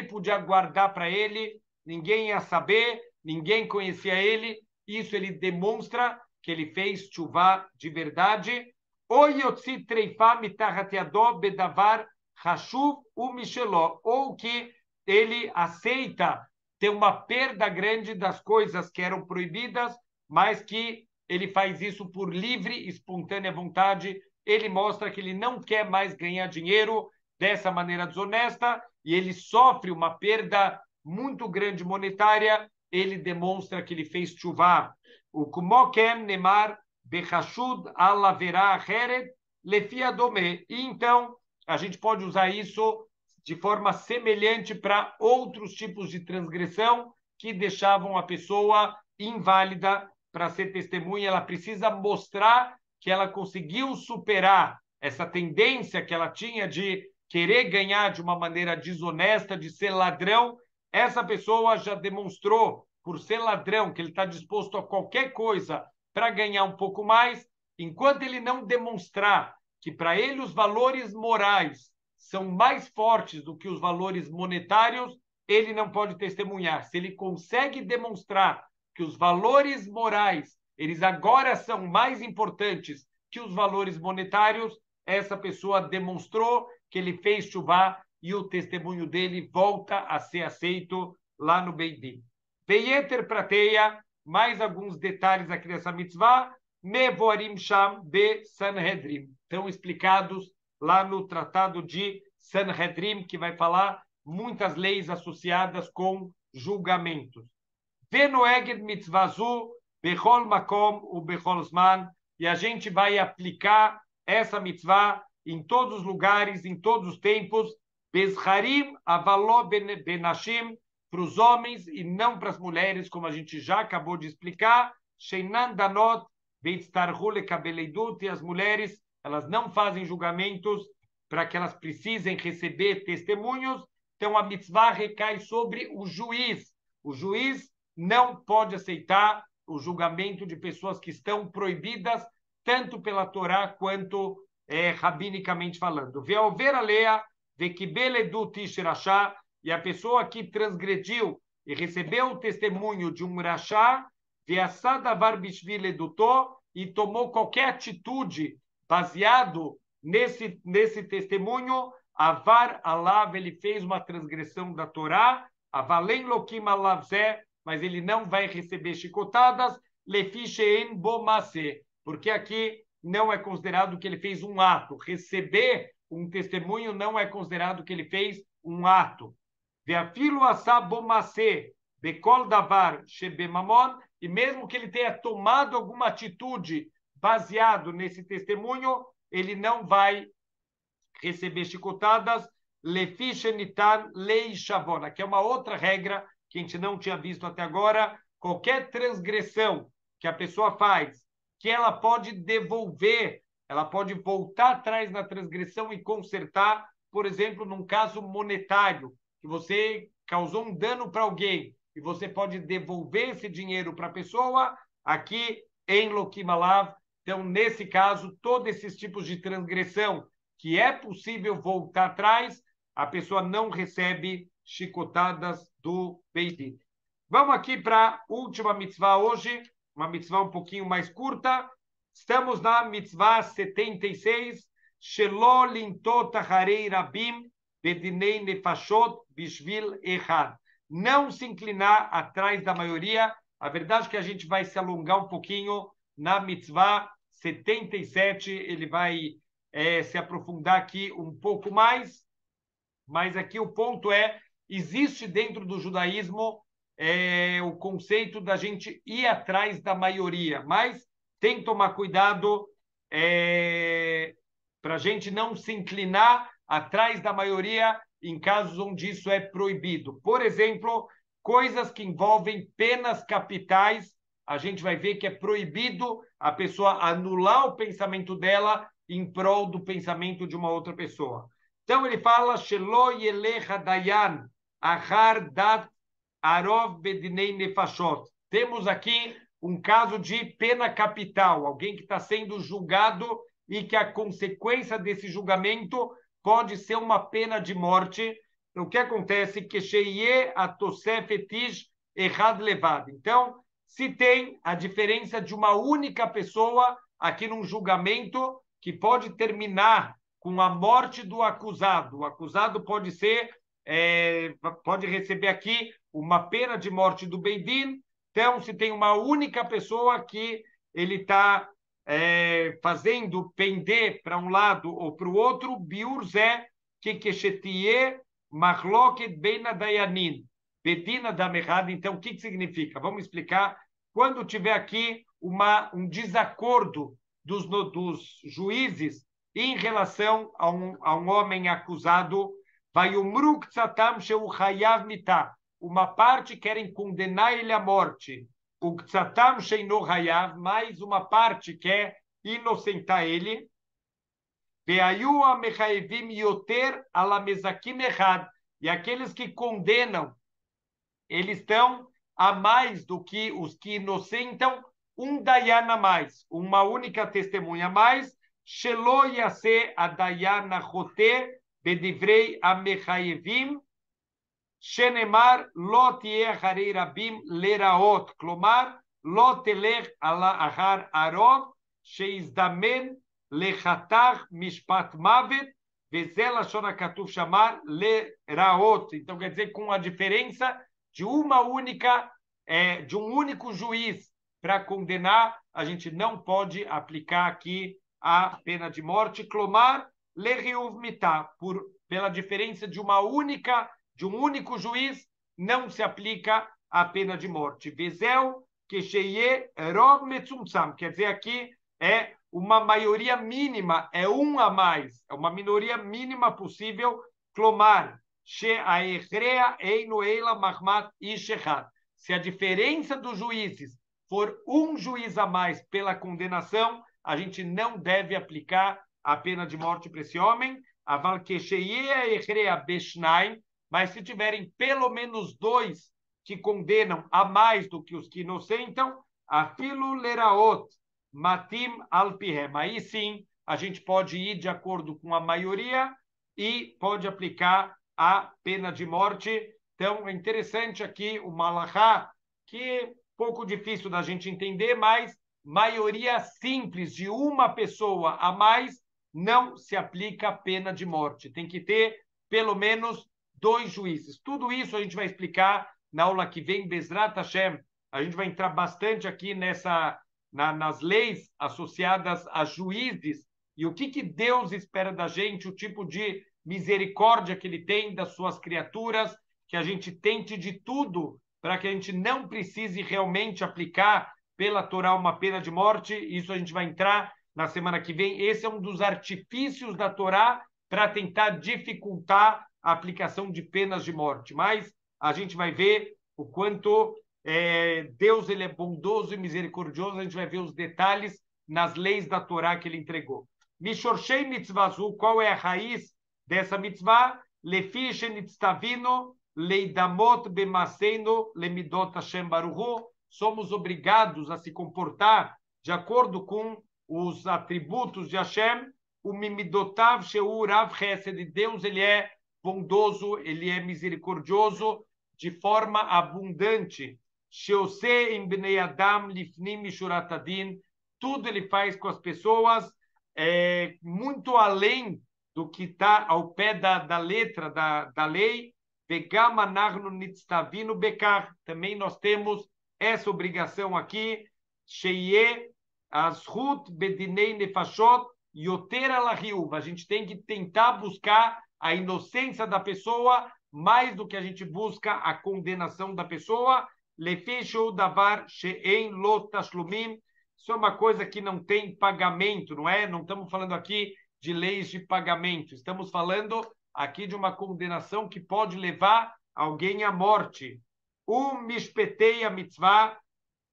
podia guardar para ele, ninguém ia saber, ninguém conhecia ele, isso ele demonstra que ele fez chuvá de verdade. ou yotzi treifa mitachat yado bedavar hashuv umisheló, ou que ele aceita ter uma perda grande das coisas que eram proibidas, mas que ele faz isso por livre e espontânea vontade. Ele mostra que ele não quer mais ganhar dinheiro dessa maneira desonesta e ele sofre uma perda muito grande monetária. Ele demonstra que ele fez chuvá. O kumokem nemar bechashud alaverá heret lefia dome. E então a gente pode usar isso de forma semelhante para outros tipos de transgressão que deixavam a pessoa inválida para ser testemunha. Ela precisa mostrar que ela conseguiu superar essa tendência que ela tinha de querer ganhar de uma maneira desonesta, de ser ladrão. Essa pessoa já demonstrou, por ser ladrão, que ele está disposto a qualquer coisa para ganhar um pouco mais. Enquanto ele não demonstrar que para ele os valores morais são mais fortes do que os valores monetários, ele não pode testemunhar. Se ele consegue demonstrar que os valores morais, eles agora são mais importantes que os valores monetários, essa pessoa demonstrou que ele fez chuvá e o testemunho dele volta a ser aceito lá no Beit Din. Veieter prateia, mais alguns detalhes aqui dessa mitzvah, mevorim sham be Sanhedrin, estão explicados lá no Tratado de Sanhedrin, que vai falar muitas leis associadas com julgamentos. Venoeged mitzvazu bechol makom u bechol zman, e a gente vai aplicar essa mitzvah em todos os lugares, em todos os tempos, bezharim avaló benashim, para os homens e não para as mulheres, como a gente já acabou de explicar, sheinan danot beitztarhu lekabeleiduth, e as mulheres, elas não fazem julgamentos para que elas precisem receber testemunhos. Então a mitzvah recai sobre o juiz. O juiz não pode aceitar o julgamento de pessoas que estão proibidas, tanto pela Torá quanto rabinicamente falando. Ve'over alea ve'kibel edut ish rasha, e a pessoa que transgrediu e recebeu o testemunho de um rachá, ve'asa davar bishvil edutó, e tomou qualquer atitude baseado nesse testemunho, avar alav, ele fez uma transgressão da Torá, avalem lokim alav zé, mas ele não vai receber chicotadas, lefi she'en bo maseh, porque aqui não é considerado que ele fez um ato. Receber um testemunho não é considerado que ele fez um ato. Ve'afilo asa bo maseh bekol davar shebemamon, e mesmo que ele tenha tomado alguma atitude baseado nesse testemunho, ele não vai receber chicotadas. Lefi shenitan lei shavona, que é uma outra regra que a gente não tinha visto até agora. Qualquer transgressão que a pessoa faz, que ela pode devolver, ela pode voltar atrás na transgressão e consertar, por exemplo, num caso monetário, que você causou um dano para alguém e você pode devolver esse dinheiro para a pessoa, aqui em Lokim Alav. Então, nesse caso, todos esses tipos de transgressão que é possível voltar atrás, a pessoa não recebe chicotadas do Beit Din. Vamos aqui para a última mitzvah hoje, uma mitzvah um pouquinho mais curta. Estamos na mitzvah 76, Shelo lintot acharei rabim bedinei nefashot bishvil echad. Não se inclinar atrás da maioria. A verdade é que a gente vai se alongar um pouquinho na mitzvah 77, ele vai se aprofundar aqui um pouco mais, mas aqui o ponto existe dentro do judaísmo o conceito da gente ir atrás da maioria, mas tem que tomar cuidado para a gente não se inclinar atrás da maioria em casos onde isso é proibido. Por exemplo, coisas que envolvem penas capitais, a gente vai ver que é proibido a pessoa anular o pensamento dela em prol do pensamento de uma outra pessoa. Então ele fala, Shelo yelecha dayan achar dat arov bedinei nefashot. Temos aqui um caso de pena capital, alguém que está sendo julgado e que a consequência desse julgamento pode ser uma pena de morte. O que acontece? Que sheye atosef etish errad levad. Então, se tem a diferença de uma única pessoa aqui num julgamento, que pode terminar com a morte do acusado. O acusado pode pode receber aqui uma pena de morte do Beit Din. Então, se tem uma única pessoa que ele está fazendo pender para um lado ou para o outro, biur zé que keshetie machloket bein dayanin, bedina dam echad. Então, o que significa? Vamos explicar. Quando tiver aqui um desacordo dos juízes em relação a um homem acusado, vai uma parte querem condenar ele à morte, mais uma parte quer inocentar ele. E aqueles que condenam, eles estão a mais do que os que inocentam, um dayan a mais, uma única testemunha a mais. Shelo yaseh adayan achote bedivrei amechayevim shenemar lo tieh acharei rabim leraot, klomar lo telech ahar arov sheizdamen lechatach mishpat mavet veze lashon hakatuv shamar leraot. Então quer dizer, com a diferença de de um único juiz para condenar, a gente não pode aplicar aqui a pena de morte. Klomar leriuv mitah, pela diferença de um único juiz, não se aplica a pena de morte. Vezel kesheye rov metzumtzam, quer dizer, aqui é uma maioria mínima, é um a mais, é uma minoria mínima possível. Klomar se a diferença dos juízes for um juiz a mais pela condenação, a gente não deve aplicar a pena de morte para esse homem. Mas se tiverem pelo menos dois que condenam a mais do que os que inocentam, afilo leraot matim alpihem, aí sim a gente pode ir de acordo com a maioria e pode aplicar a pena de morte. Então, é interessante aqui o malachá, que é pouco difícil da gente entender, mas maioria simples de uma pessoa a mais não se aplica a pena de morte. Tem que ter pelo menos dois juízes. Tudo isso a gente vai explicar na aula que vem, Bezrat Hashem. A gente vai entrar bastante aqui nas leis associadas a juízes e o que Deus espera da gente, o tipo de misericórdia que ele tem das suas criaturas, que a gente tente de tudo para que a gente não precise realmente aplicar pela Torá uma pena de morte. Isso a gente vai entrar na semana que vem. Esse é um dos artifícios da Torá para tentar dificultar a aplicação de penas de morte. Mas a gente vai ver o quanto Deus ele é bondoso e misericordioso. A gente vai ver os detalhes nas leis da Torá que ele entregou. Mishorshei mitzvazu, qual é a raiz dessa mitzvah? Lefi shenitztavino leidamot bemaseino lemidot Hashem baruchu. Somos obrigados a se comportar de acordo com os atributos de Hashem. O mimidotav sheu rav chesed, Deus ele é bondoso, ele é misericordioso de forma abundante. Sheose im bnei adam lifnim mishurat adin, tudo ele faz com as pessoas muito além do que está ao pé da letra da lei. Vegam anachnu nitztavinu bekar, também nós temos essa obrigação aqui. Sheye azchut bedinei nefashot yoter alahiuv, a gente tem que tentar buscar a inocência da pessoa mais do que a gente busca a condenação da pessoa. Lefeshu davar she'en lo tashlumim, isso é uma coisa que não tem pagamento, não é? Não estamos falando aqui de leis de pagamento, estamos falando aqui de uma condenação que pode levar alguém à morte. Mishpetei a mitzvah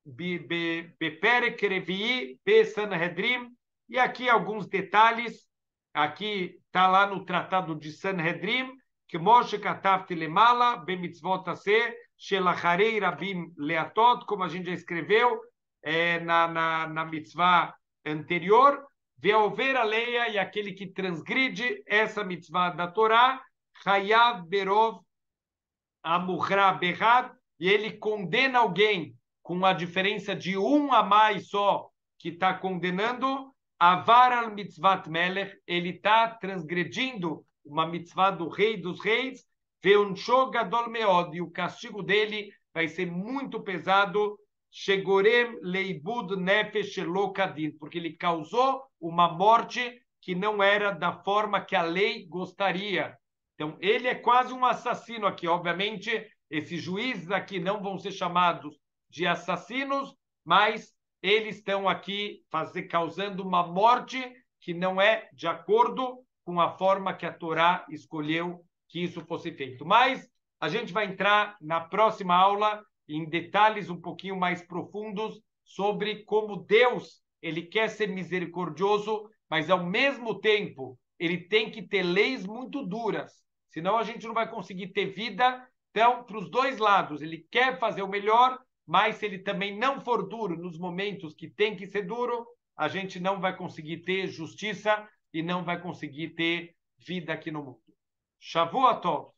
beperek revi'i besanhedrim, e aqui alguns detalhes. Aqui está lá no Tratado de Sanhedrim, que Moshe katavti lemala bemitzvot aseh shelacharei rabim leatot, como a gente já escreveu na mitzvah anterior. Veover a leia, e aquele que transgride essa mitzvah da Torá, chayav berov amuhra berrad, e ele condena alguém com a diferença de um a mais só que está condenando. Avar al mitzvat melech, ele está transgredindo uma mitzvah do rei dos reis, ve'unsho gadol meod, e o castigo dele vai ser muito pesado, shegorem leibud nefesh shelo kadin, porque ele causou uma morte que não era da forma que a lei gostaria. Então, ele é quase um assassino aqui. Obviamente, esses juízes aqui não vão ser chamados de assassinos, mas eles estão aqui causando uma morte que não é de acordo com a forma que a Torá escolheu que isso fosse feito. Mas a gente vai entrar na próxima aula em detalhes um pouquinho mais profundos sobre como Deus ele quer ser misericordioso, mas ao mesmo tempo ele tem que ter leis muito duras, senão a gente não vai conseguir ter vida. Então, para os dois lados, ele quer fazer o melhor, mas se ele também não for duro nos momentos que tem que ser duro, a gente não vai conseguir ter justiça e não vai conseguir ter vida aqui no mundo. Shavuot Tov.